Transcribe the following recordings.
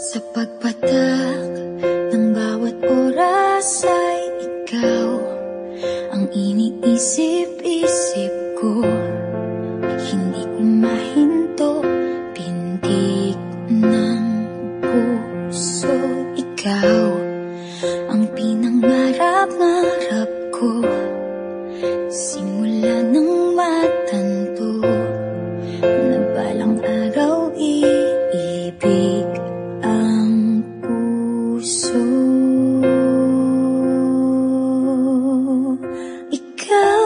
Sa pagpatak ng bawat oras ay ikaw ang iniisip-isip ko. Hindi ko mahinto, pintig ng puso. Ikaw ang pinangarap-ngarap ko, simula ng matanto na balang araw iibig ang puso. Ikaw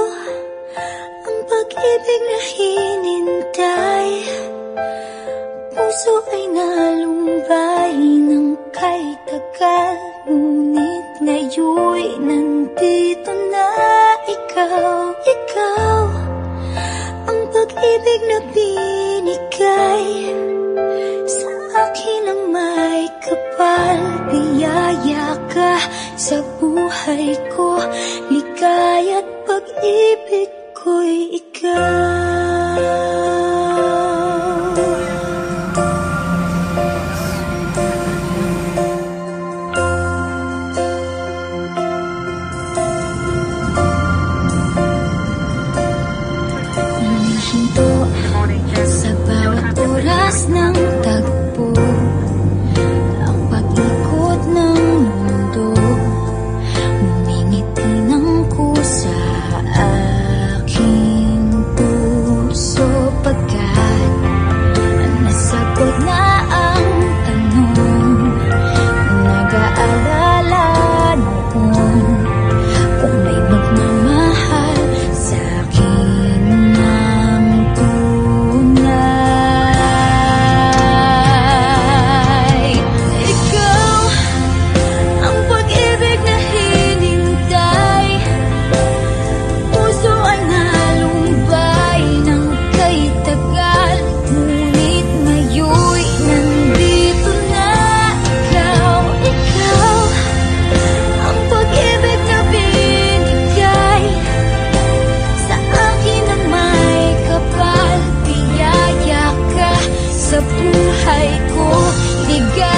ang pag-ibig na hinintay, puso ay nalumbay ng kay tagal, ngunit ngayon'y nandito na ikaw. Ikaw ang pag-ibig na binigay sa akin ang may kapal. Biyaya ka sa buhay ko, ligaya't pag-ibig ko'y ikaw. Sa bawat oras ng tagpo, ang pag-ikot ng mundo, ngumingiti ng kusa aking puso. Pagkat nasagot na ang tanong, nag-aalala noon kung may magmamahal sa akin ng tunay. Ikaw ang pag-ibig na hinintay, puso ay nalumbay ng kay tagal, ngunit ngayon'y nandito na ikaw. Ikaw ang pag-ibig na binigay sa akin ang may kapal. Biyaya ka sa buhay ko, ligaya't